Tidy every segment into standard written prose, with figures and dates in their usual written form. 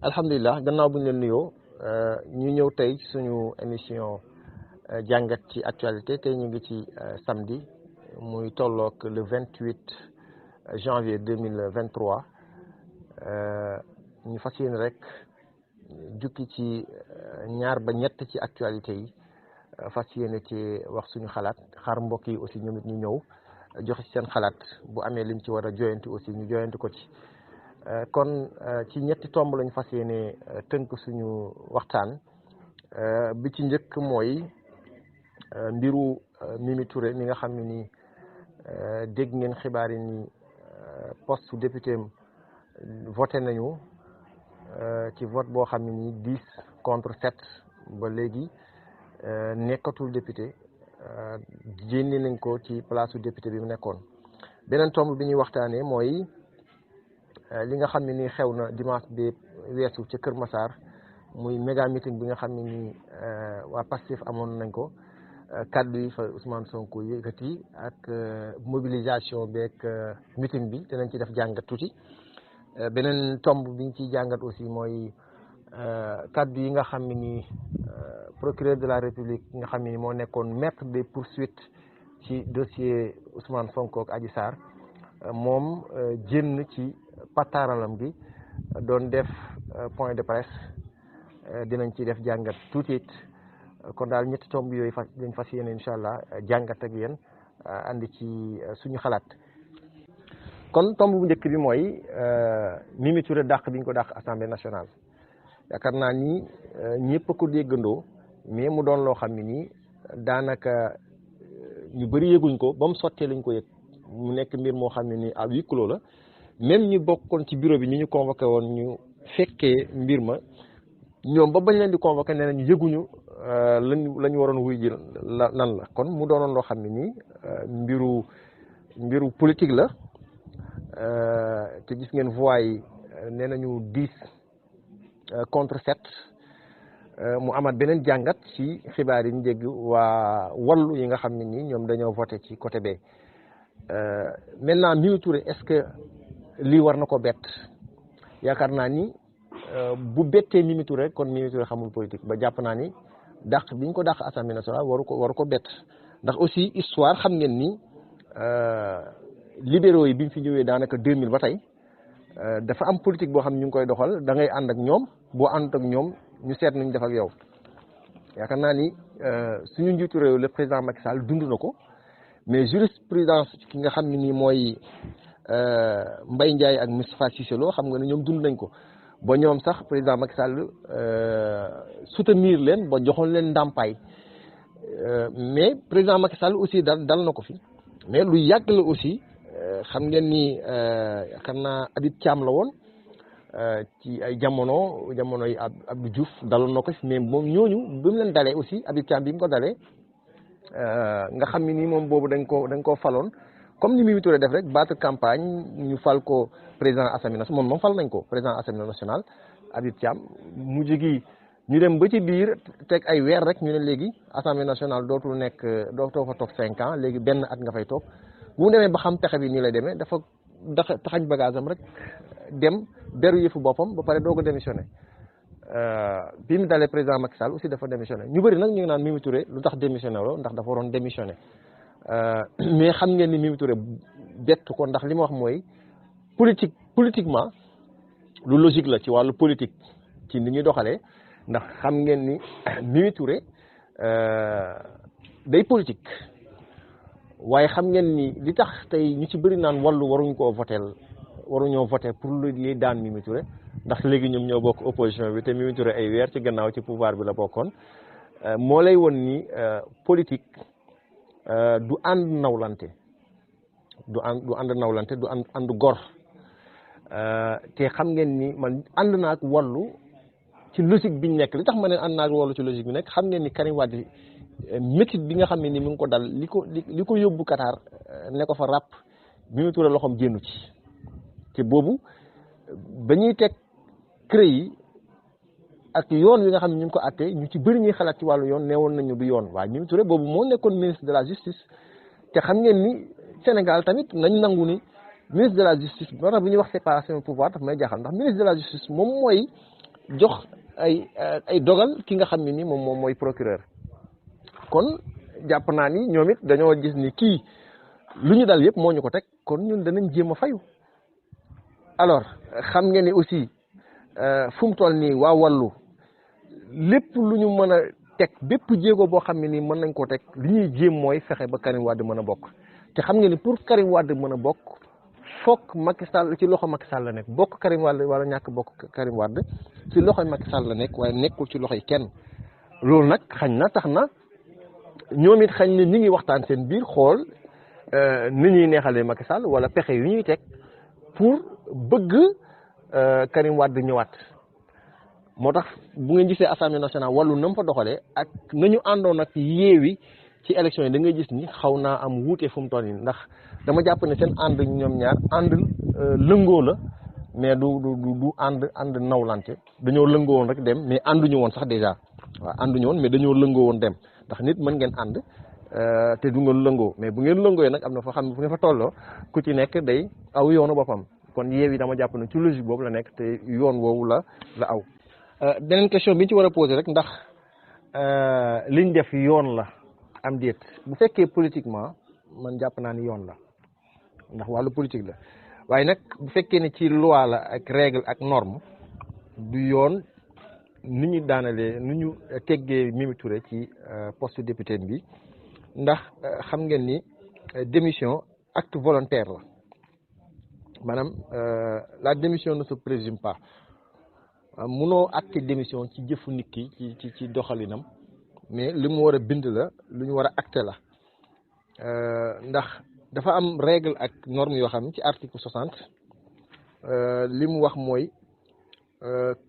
alhamdulilah gannaaw bu ñu leen nuyoo ñu ñëw tey ci suñu émission jàngat ci actualité tey ñu ngi ci samedi muy tolloog le 28 janvier 2023 ñu fas yéene rek jukki ci ñaar ba ñett ci actualité yi fas yéene ci wax suñu xalaat xaar mbokk yi aussi ñoom it ñu ñëw joxe ci seen xalaat bu amee liñ ci war a joyanti aussi ñu joyanti ko ci. kon ci ñetti tomb lañu fas yéene tënk suñu waxtaan bi ci njëkk mooy mbiru Mimi Touré mi nga xam ne ni dégg ngeen xibaar yi ni poste député voté nañu ci vote boo xam ne ni 10 contre 7 ba léegi nekkatul député génne nañ ko ci place su député bi mu nekkoon. beneen tomb bi ñuy waxtaanee mooy li nga xam ne ni xew na dimanche bi weesu ca Kër Massar muy méga meeting bi nga xam ne ni waa Pastef amoon nañ ko kaddu yi fa Ousmane Sonko yëkkati ak mobilisation beeg meeting bi dinañ ci def jàngat tuuti. beneen tomb bi ñu ciy jàngat aussi mooy kaddu yi nga xam ne ni procureur de la République nga xam ne ni moo nekkoon maître des poursuites ci dossier Ousmane Sonko ak Adji Sarr moom jénn ci pataaralam gi doon def point de presse dinañ ci def jàngat tuuti it kon daal ñetti tomb yooyu dañ fas yéene incha allah jàngat ak yéen andi ci suñu xalaat. kon tomb bu njëkk bi mooy Mimi Touré dàq bi ñu ko dàq assemblée nationale yaakaar naa ni ñëpp a ko déggandoo mais mu doon loo xam ne nii daanaka ñu bëri yëguñ ko ba mu sottee lañ ko yëg mu nekk mbir moo xam ne nii à huis clos la. même ñi bokkoon ci bureau bi ñi ñu convoqué woon ñu fekkee mbir ma ñoom ba bañ leen di convoqué nee nañu yëguñu lañu waroon wuy ji lan la kon mu doonoon loo xam ne nii mbiru politique la te gis ngeen voix yi nee nañu 10 contre 7 mu amaat beneen jàngat ci xibaar yi ñu dégg waa wallu yi nga xam ne nii ñoom dañoo voté ci côté B. Maintenant Mimi Touré est-ce que lii war na ko bett yaakaar naa ni bu bettee Mimi Touré kon Mimi Touré xamul politique ba jàpp naa ni dàq bi ñu ko dàq assemblée nationale waru ko bett ndax aussi histoire xam ngeen ni libéraux yi bi ñu fi ñëwee daanaka 2000 ba tey dafa am politique boo xam ne ñu ngi koy doxal da ngay ànd ak ñoom boo àndut ak ñoom ñu seet nuñ def ak yow yaakaar naa ni suñu njiitu réew le président Macky Sall dund na ko mais jurisprudence ki nga xam ne nii mooy Mbaye Ndiaye ak Moustapha Cissé Lo xam nga ne ñoom dund nañ ko ba ñoom sax président Macky Sall soutenir leen ba joxoon leen ndàmpaay mais président Macky Sall aussi dal na ko fi mais lu yàgg la aussi xam ngeen ni xam naa Habib Thiam la woon ci ay jamono yi Abdou Diouf daloon na ko fi mais moom ñooñu bi mu leen dalee aussi Habib Thiam bi mu ko dalee nga xam ni nii moom boobu dañ koo faloon comme ni Mimi Touré def rek battre campagne ñu fal ko président assemblée nationale moom fal nañ ko président assemblée nationale Habib Thiam mujj gi ñu dem ba ci biir teg ay weer rek ñu ne léegi assemblée nationale dootoo fa toog 5 ans léegi benn at nga fay toog bu mu demee ba xam pexe bi nii lay demee dafa taxañ bagage am rek dem beru yëfu boppam ba pare doog a démissionné bi mu dalee président Macky Sall aussi dafa démissionné ñu bëri nag ñu ngi naan Mimi Touré lu tax démissionné loo ndax dafa waroon démissionné mais xam ngeen ni Mimi Touré bett ko ndax li ma wax mooy politiquement lu logique la ci wàllu politique ci ni ñuy doxalee ndax xam ngeen ni Mimi Touré day politique waaye xam ngeen ni li tax tey ñu ci bëri naan wàllu waruñoo voté pour li daan Mimi Touré ndax léegi ñoom ñoo bokk opposition bi te Mimi Touré ay weer ci gannaaw ci pouvoir bi la bokkoon moo lay won ni politique du ànd nawlante du ànd nawlante du ànd gor te xam ngeen ni man ànd naag wallu ci logique biñ nekk li tax ma ne ànd naag wallu ci logique bi nekk xam ngeen ni Karim Wade métit bi nga xam ne ni mu ngi ko dal li ko yóbbu Qatar ne ko fa ràpp Mimi Touré loxoom génnu ci te boobu ba ñuy teg CREI yi ak yoon wi nga xam ne ñu ngi ko àttee ñu ci bëri ñuy xalaat ci wàllu yoon neewoon nañu du yoon waaye Mimi Touré boobu moo nekkoon ministre de la justice te xam ngeen ni Sénégal tamit nañ nangu ni ministre de la justice moo tax bu ñuy wax séparation pouvoir daf may jaaxal ndax ministre de la justice moom mooy jox ay dogal ki nga xam ne ni moom mooy procureur kon jàpp naa ni ñoom it dañoo gis ni kii lu ñu dal yëpp moo ñu ko teg kon ñun danañ jéem a fayu alors xam nga ni aussi fu mu toll nii waa wàllu lépp lu ñu mën a teg bépp jéego boo xam ne nii mën nañ koo teg li ñuy jéem mooy fexe ba Karim Wade mën a bokk te xam nga ni pour Karim Wade mën a bokk foog Macky Sall ci loxo Macky Sall la nekk bokk Karim Wade wala ñàkk bokk Karim Wade ci loxoy Macky Sall la nekk waaye nekkul ci loxoy kenn loolu nag xañ na tax na ñoom it xañ na ñi ngi waxtaan seen biir xool ni ñuy neexalee Macky Sall wala pexe yu ñuy teg pour bëgg Karim Wade ñëwaat moo tax bu ngeen gisee assemblée nationale wàllu na mu fa doxalee ak nañu àndoon ak Yewwi ci élection yi da ngay gis ni xaw naa am wuute fu mu toll nii ndax dama jàpp ne seen ànd ñoom ñaar ànd lëngoo la mais du ànd nawlante dañoo lëngoo woon rek dem mais ànduñu woon sax déjà waaw ànduñu woon mais dañoo lëngoo woon dem ndax nit mën ngeen ànd te du ngeen lëngoo mais bu ngeen lëngoo nag am na fa xam ne fu ngeen fa tolloo ku ci nekk day aw yoonu boppam kon Yewwi dama jàpp ne ci logique boobu la nekk te yoon woowu la aw. beneen question bi ñu ci war a poser rek ndax liñ def yoon la am déet bu fekkee politiquement man jàpp naa ni yoon la ndax wàllu politique la waaye nag bu fekkee ne ci loi la ak règle ak norme du yoon ni ñu daanalee ni ñu teggee Mimi Touré ci poste député bi ndax xam ngeen ni démission acte volontaire la maanaam la démission ne se présume pas munoo acte démission ci jëfu nit ki ci doxalinam mais li mu war a bind la lu ñu war a acte la ndax dafa am règle ak norme yoo xam ne ci article 60 li mu wax mooy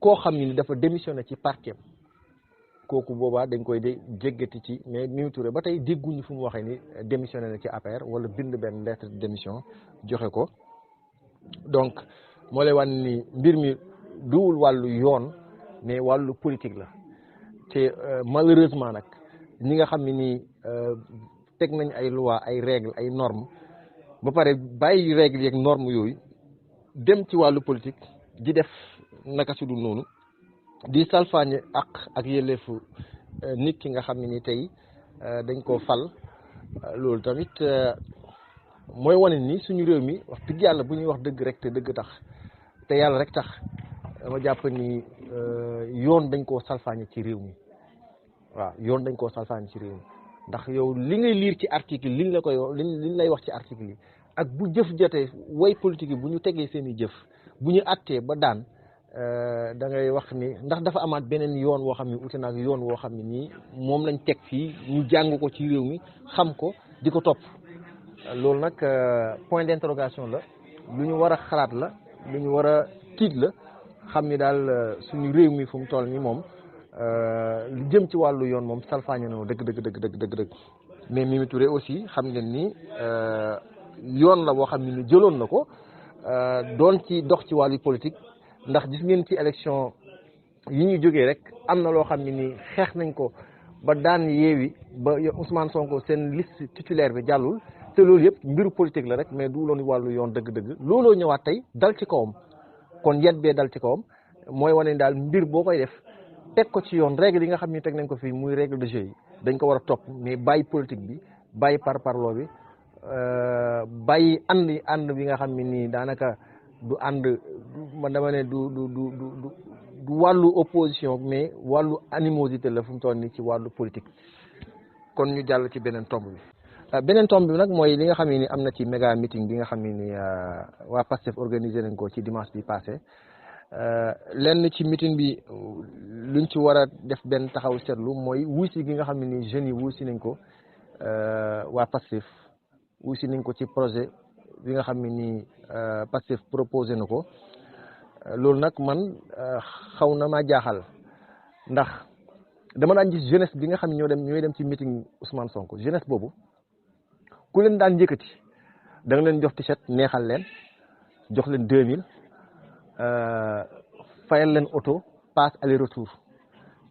koo xam ni dafa démissionné ci parti am kooku boobaa dañ koy jéggati ci mais Mimi Touré ba tey dégguñu fu mu waxee ni démissionné na ci APR wala bind benn lettre de démission joxe ko donc moo lay wan ni mbir mi duwul wàllu yoon mais wàllu politique la te malheureusement nag ñi nga xam ne nii teg nañ ay loi ay règles ay normes ba pare bàyyi règles yeeg normes yooyu dem ci wàllu politique di def naka su dul noonu di salfaañe ak yelleefu nit ki nga xam ne ni tey dañ koo fal loolu tamit mooy wane ni suñu réew mi wax dëgg yàlla bu ñuy wax dëgg rek te dëgg tax te yàlla rek tax dama jàpp ni yoon dañ koo salfaañe ci réew mi waaw yoon dañ koo salfaañe ci réew mi ndax yow li ngay lire ci article liñ la koy liñ lay wax ci article yi ak bu jëf jotee way politique yi bu ñu tegee seen i jëf bu ñu attee ba daan da ngay wax ni ndax dafa amaat beneen yoon woo xam ne ute naag yoon woo xam ne nii moom lañ teg fii ñu jàng ko ci réew mi xam ko di ko topp loolu nag point d'interrogation la lu ñu war a xalaat la lu ñu war a tiit la xam ni daal suñu réew mi fu mu toll nii moom lu jëm ci wàllu yoon moom salfaañe na dëgg mais Mimi Touré aussi xam ngeen ni yoon la boo xam ne ni jëloon na ko doon ci dox ci wàllu politique ndax gis ngeen ci élection yi ñu jógee rek am na loo xam ne ni xeex nañ ko ba daan Yewwi ba Ousmane Sonko seen liste titulaire bi jàllul te loolu yëpp mbiru politique la rek mais du loon wàllu yoon dëgg-dëgg looloo ñëwaat tey dal ci kawam kon yet bee dal ci kawam mooy wane ni daal mbir boo koy def teg ko ci yoon règle yi nga xam ne teg nañ ko fii muy règle de jeu yi dañ ko war a topp mais bàyyi politique bi bàyyi parparloo bi bàyyi ànd bi nga xam ne nii daanaka du ànd man dama ne du wàllu opposition mais wàllu animosité la fu mu toll nii ci wàllu politique kon ñu jàll ci beneen tomb bi beneen tomb bi nag mooy li nga xam ne ni am na ci méga meeting bi nga xam ne ni waa Pastef organisé nañ ko ci dimanche bi passé lenn ci meeting bi luñ ci war a def benn taxaw seetlu mooy wuusi gi nga xam ne ni jeunes yi wuusi nañ ko waa Pastef wuusi nañ ko ci projet bi nga xam ne ni Pastef proposé na ko loolu nag man xaw na maa jaaxal ndax dama daan gis jeunesse bi nga xam ne ñooy dem ci meeting Ousmane Sonko jeunesse boobu ku leen daan yëkkati da nga leen jox t-shirt neexal leen jox leen 2000 fayal leen oto passe aller retour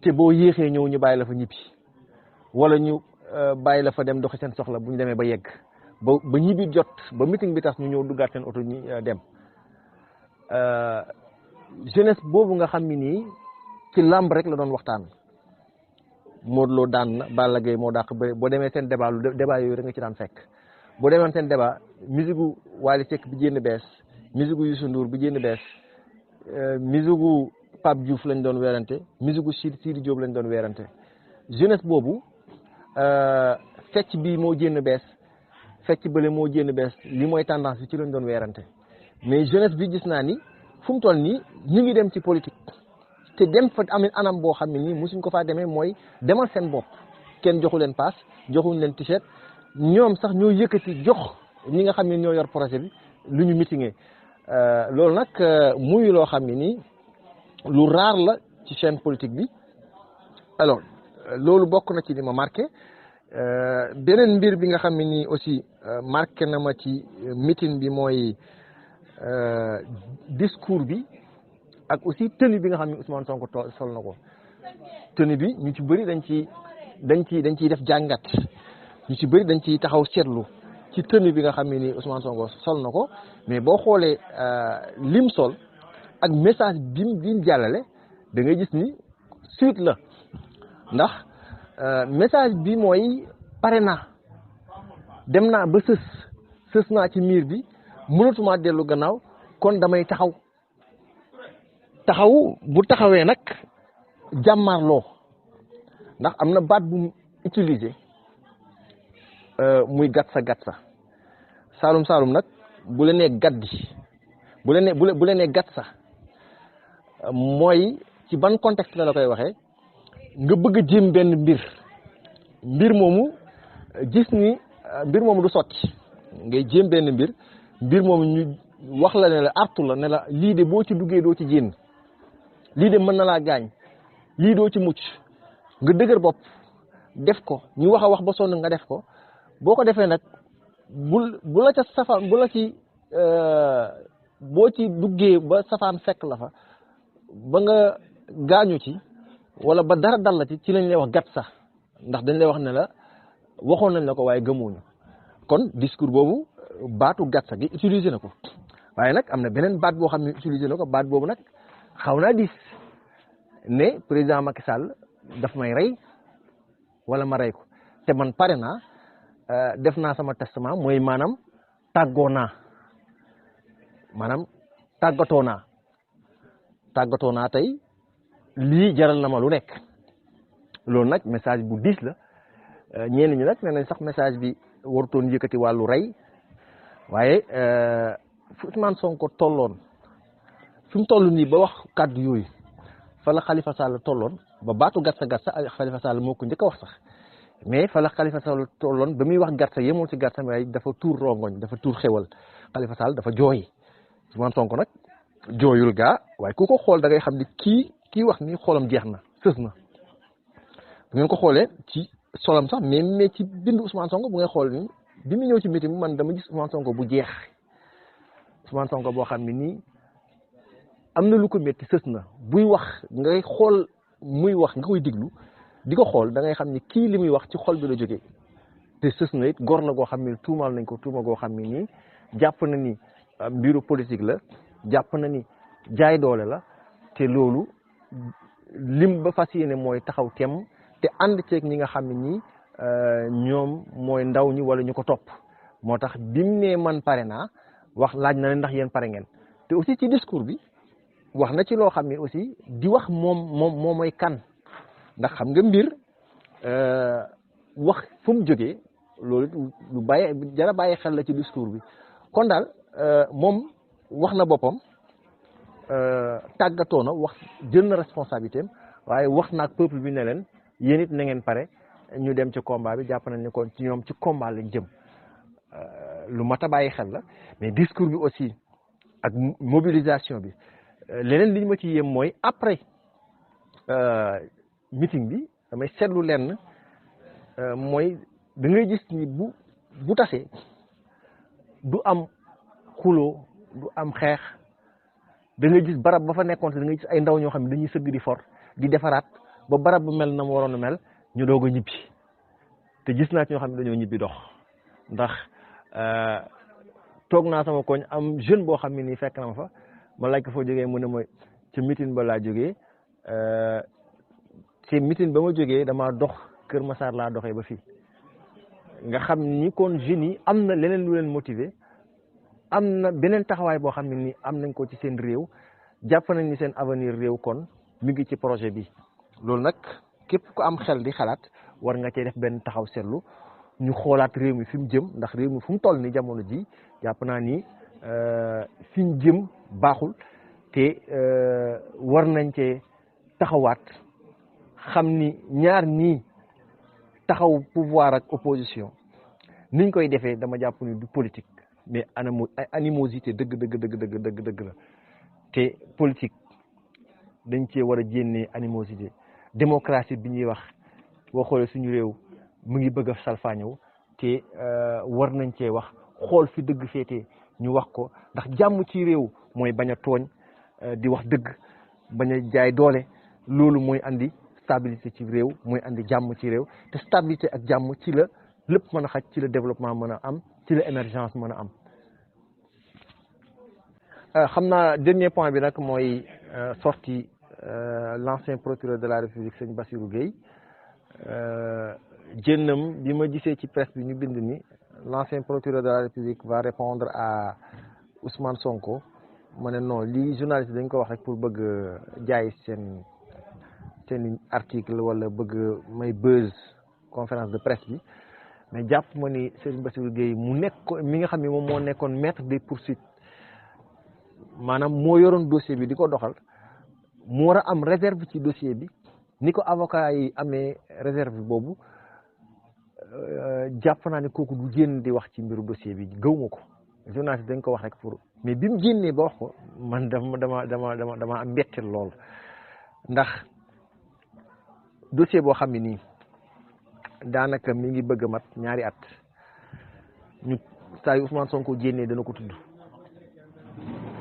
te boo yéexee ñëw ñu bàyyi la fa ñibbi wala ñu bàyyi la fa dem doxi seen soxla bu ñu demee ba yegg ba ñibbi jot ba meeting bi tas ñu ñëw duggaat seen oto ñi dem jeunesse boobu nga xam ni nii ci làmb rek la doon waxtaan Modou Lo daan na Balla Gaye moo dàq bëri boo demee seen débat yooyu rek nga ci daan fekk boo demee seen débat musique gu Wally Seck bi génn bees musique gu Youssou Ndour bi génn bees musique gu Pape Diouf lañ doon weerante musique gu Sidi Diop lañ doon weerante jeunesse boobu fecc bi moo génn bees fecc bële moo génn bees li mooy tendance bi ci lañ doon weerante mais jeunesse bi gis naa ni fu mu toll nii ñu ngi dem ci politique te dem fa am anam boo xam ne nii mosuñ ko faa demee mooy demal seen bopp kenn joxu leen paas joxuñ leen t-shirt ñoom sax ñoo yëkkati jox ñi nga xam ne ñoo yor projet bi lu ñu meetingee loolu nag muy loo xam ne nii lu raar la ci chaîne politique bi alors loolu bokk na ci li ma marqué beneen mbir bi nga xam ne nii aussi marqué na ma ci meeting bi mooy discours bi ak aussi tenue bi nga xam ne Ousmane Sonko sol na ko tenue bi ñu ci bëri dañ ciy def jàngat ñu ci bëri dañ ciy taxaw seetlu ci tenue bi nga xam ne ni Ousmane Sonko sol na ko mais boo xoolee lim sol ak message bi mu jàllale da ngay gis ni suite la ndax message bi mooy pare naa dem naa ba sës naa ci miir bi mënatuma dellu gannaaw kon damay taxaw bu taxawee nag jàmmaarloo ndax am na baat bu mu utilisé muy gatsa saalum nag bu la nee gaddi bu la nee gatsa mooy ci ban contexte la koy waxee nga bëgg a jéem benn mbir moomu gis ni mbir moomu du sotti ngay jéem benn mbir moomu ñu wax la ne la artu la ne la lii de boo ci duggee doo ci génn lii de mën na laa gaañ lii doo ci mucc nga dëgër bopp def ko ñu wax a wax ba sonn nga def ko boo ko defee nag bu la ca safaan bu la ci boo ci duggee ba safaan fekk la fa ba nga gaañu ci wala ba dara dal la ci lañ lay wax gat sax ndax dañ lay wax ne la waxoon nañ la ko waaye gëmuñu kon discours boobu baatu gat sax gi utiliser na ko waaye nag am na beneen baat boo xam ne utiliser na ko baat boobu nag xaw naa diis ne président Macky Sall daf may rey wala ma rey ko te man pare naa def naa sama testament mooy maanaam tàggoo naa maanaam tàggatoo naa tey lii jaral na ma lu nekk loolu nag message bu diis la ñenn ñi nag nee nañ sax message bi warutoon yëkkati wàllu rey waaye fu Ousmane Sonko tolloon fi mu toll nii ba wax kàddu yooyu fa la Khalifa Sall tolloon ba baatu gatsa Khalifa Sall moo ko njëkk a wax sax mais fa la Khalifa Sall tolloon ba muy wax gatsa yemul ci gatsa waaye dafa tuur rongoñ dafa tuur xewal Khalifa Sall dafa jooy Ousmane Sonko nag jooyul gaa waaye ku ko xool da ngay xam ni kii wax ni xoolam jeex na sës na bu ngeen ko xoolee ci solam sax mais ci bindu Ousmane Sonko bu ngay xool ni bi mu ñëw ci meeting man dama gis Ousmane Sonko bu jeex Ousmane Sonko boo xam ne nii am na lu ko métti sës na buy wax ngay xool muy wax nga koy diglu di ko xool da ngay xam ni kii li muy wax ci xol bi la jógee te sës na it gor la goo xam ne tuumaal nañ ko tuuma goo xam ne nii jàpp na ni mbiru politique la jàpp na ni jaay doole la te loolu lim ba fas yéene mooy taxaw tem te ànd ceeg ñi nga xam ne ñii ñoom mooy ndaw ñi wala ñu ko topp moo tax bimu ne man pare naa wax laaj na leen ndax yéen pare ngeen te aussi ci discours bi wax na ci loo xam ne aussi di wax moom mooy kan ndax xam nga mbir wax fu mu jógee loolu lu jara bàyyi xel la ci discours bi kon daal moom wax na boppam tàggatoo na wax jël na responsabilité am waaye wax naag peuple bi ne leen yéen it na ngeen pare ñu dem ci combat bi jàpp nañ ne kon ci ñoom ci combat lañ jëm lu mat a bàyyi xel la mais discours bi aussi ak mobilisation bi leneen li ñu ma ci yem mooy après meeting bi damay seetlu lenn mooy da ngay gis ni bu tasee du am xuloo du am xeex da ngay gis barab ba fa nekkoon da ngay gis ay ndaw ñoo xam ne dañuy sëgg di for di defaraat ba barab bu mel na mu waroon a mel ñu doog a ñibbi te gis naa ci ñoo xam ne dañoo ñibbi dox ndax toog naa sama koñ am jeune boo xam ne nii fekk na ma fa ma laaj ko foo jógee mu ne mooy ci meeting ba laa jógee ci meeting ba ma jógee dama dox Kër Massar laa doxee ba fii nga xam ni kon jeunes yi am na leneen lu leen motiver am na beneen taxawaay boo xam ne ni am nañ ko ci seen réew jàpp nañ ni seen avenir réew kon mi ngi ci projet bi loolu nag képp ku am xel di xalaat war nga cee def benn taxaw seetlu ñu xoolaat réew mi fi mu jëm ndax réew mi fu mu toll ni jamono ji jàpp naa ni fi mu jëm baaxul te war nañ cee taxawaat xam ni ñaar ñii taxaw pouvoir ak opposition niñ koy defee dama jàpp ni du politique mais animosité dëgg la te politique dañ cee war a jénnee animosité démocratie bi ñuy wax boo xoolee suñu réew mu ngi bëgg a salfaañëw te war nañ cee wax xool fi dëgg féetee ñu wax ko ndax jàmm ci réew mooy bañ a tooñ di wax dëgg bañ a jaay doole loolu mooy andi stabilité ci réew mooy andi jàmm ci réew te stabilité ak jàmm ci la lépp mën a xaj ci la développement mën a am ci la émergence mën a am. xam naa dernier point bi nag mooy sorti l'ancien procureur de la République sëñ Bassirou Gueye jënnam bi ma gisee ci presse bi ñu bind ni l'ancien procureur de la République va répondre à Ousmane Sonko ma ne non lii journaliste dañ ko wax rek pour bëgg jaay seen article wala bëgg may buzz conférence de presse bi mais jàpp ma ni Serigne Bassirou Gueye mu nekk mi nga xam ne moom moo nekkoon maître des poursuites maanaam moo yoroon dossier bi di ko doxal mu war a am réserve ci dossier bi ni ko avocat yi amee réserve boobu jàpp naa ne kooku du génn di wax ci mbiru dossier bi gëwuma ko journaliste dañ ko wax rek pour mais bi mu génnee ba wax ko man dama am mbetteel lool ndax dossier boo xam ne nii daanaka mi ngi bëgg a mat ñaari at ñu saa yu Ousmane Sonko génnee dana ko tudd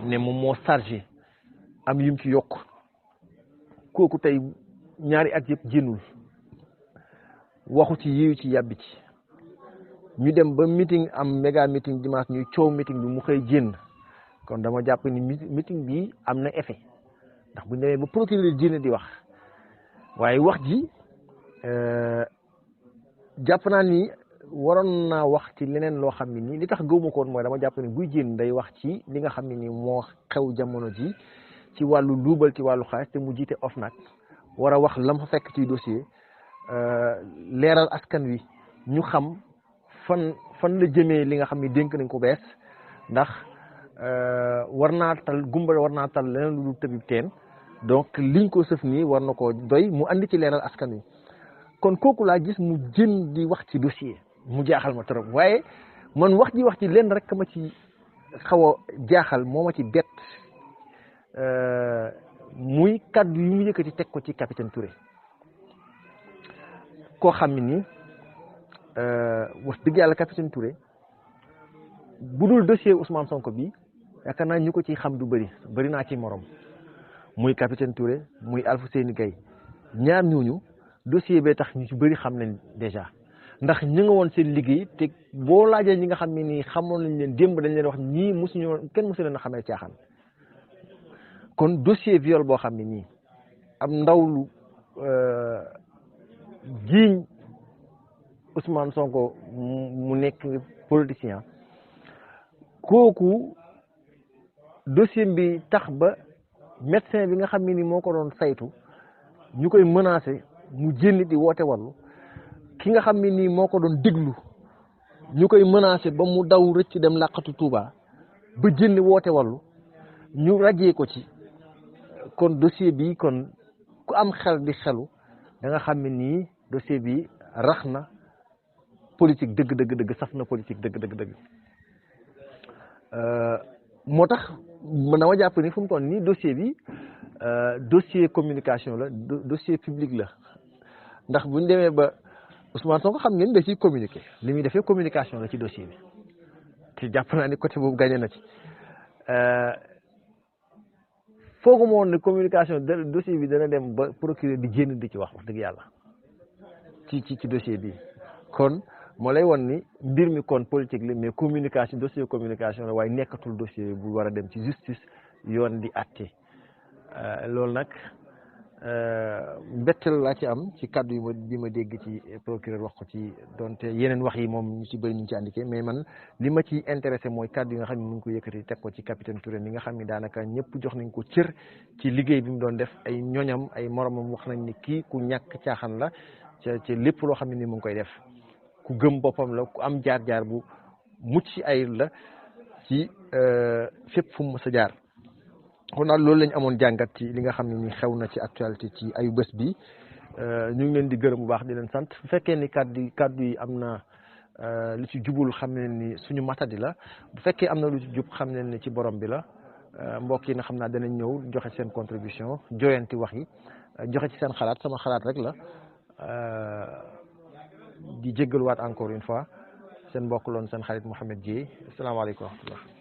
ne moom moo chargé am yum ci yokk kooku tey ñaari at yëpp génnul waxu ci yiwu ci yàbbi ci ñu dem ba meeting am méga meeting dimanche ñuy coow meeting bi mu xëy génn kon dama jàpp ni meeting bi am na effet ndax bu ñu demee ba procureur génn di wax waaye wax ji jàpp naa ni waroon naa wax ci leneen loo xam ne nii li tax gëwuma ko woon mooy dama jàpp ni buy génn day wax ci li nga xam ne nii moo xew jamono ji ci wàllu luubal ci wàllu xaalis te mu jiite OFNAC war a wax lam fa fekk ci dossier leeral askan wi ñu xam fan la jëmee li nga xam ne dénk nañ ko bees ndax war naa tal leneen lu tëbib teen donc liñ ko sëf nii war na ko doy mu andi ci leeral askan wi kon kooku laa gis mu jën di wax ci dossier mu jaaxal ma trop waaye man wax ci lenn rek ma ci xaw a jaaxal moo ma ci bett muy kaddu yu mu yëkkati teg ko ci capitaine Touré koo xam ne ni wax dëgg yàlla capitaine Touré bu dul dossier Ousmane Sonko bi yaakaar naa ñu ko ci xam du bëri naa ci morom muy capitaine Touré muy Alfousseyni Gaye ñaar ñooñu dossier bee tax ñu ci bëri xam nañ déjà ndax ñu nga woon seen liggéey te boo laajee ñi nga xam ne nii xamoon nañ leen démb dañ leen wax ñii kenn mosu leen a xamee caaxaan kon dossier viol boo xam ne nii am ndaw lu jiiñ Ousmane Sonko mu nekk politicien kooku dossier bi tax ba médecin bi nga xam ne ni moo ko doon saytu ñu koy menacé mu jénn di woote wallu ki nga xam ne nii moo ko doon déglu ñu koy menacé ba mu daw rëcc dem làqatu Touba ba jénn woote wallu ñu rajee ko ci kon dossier bi kon ku am xel di xelu da nga xam ne nii dossier bi rax na politique dëgg saf na politique dëgg moo tax man dama jàpp ni fu mu toll nii dossier bi dossier communication la dossier public la ndax buñ demee ba Ousmane Sonko xam ngeen da ciy communiquer li muy defee communication la ci dossier bi te jàpp naa ni côté boobu gagné na ci foogu moon ne communication dossier bi dana dem ba procureur di génn di ci wax dëgg yàlla ci dossier bi kon moo lay won ni mbir mi kon politique la mais communication dossier communication la waaye nekkatul dossier bu war a dem ci justice yoon di àtte loolu nag mbettel laa ci am ci kàddu yi bi ma dégg ci procureur wax ko ci donte yeneen wax yi moom ñu ci bëri ñu ci indiqué mais man li ma ci intéressé mooy kàddu yi nga xam ne mu ngi ko yëkkati teg ko ci capitaine Touré mi nga xam ne daanaka ñëpp jox nañ ko cër ci liggéey bi mu doon def ay ñoñam ay moromam wax nañ ni kii ku ñàkk caaxaan la ci lépp loo xam ne ni mu ngi koy def ku gëm boppam la ku am jaar-jaar bu mucc ay la ci fépp fu mu mës a jaar. kon daal loolu lañ amoon jàngat ci li nga xam ne ni xew na ci actualité ci ayu bés bi ñu ngi leen di gërëm bu baax di leen sant bu fekkee ni kàddu yi am na lu ci jubul xam ne ni suñu matadi la bu fekkee am na lu ci jub xam ne ni ci borom bi la mbokk yi na xam naa danañ ñëw joxe seen contribution joyanti wax yi joxe ci seen xalaat sama xalaat rek la di jéggaluwaat encore une fois seen mbokk loon seen xarit Mouhamed Dieye asalaamaaleykum wa rahmatullah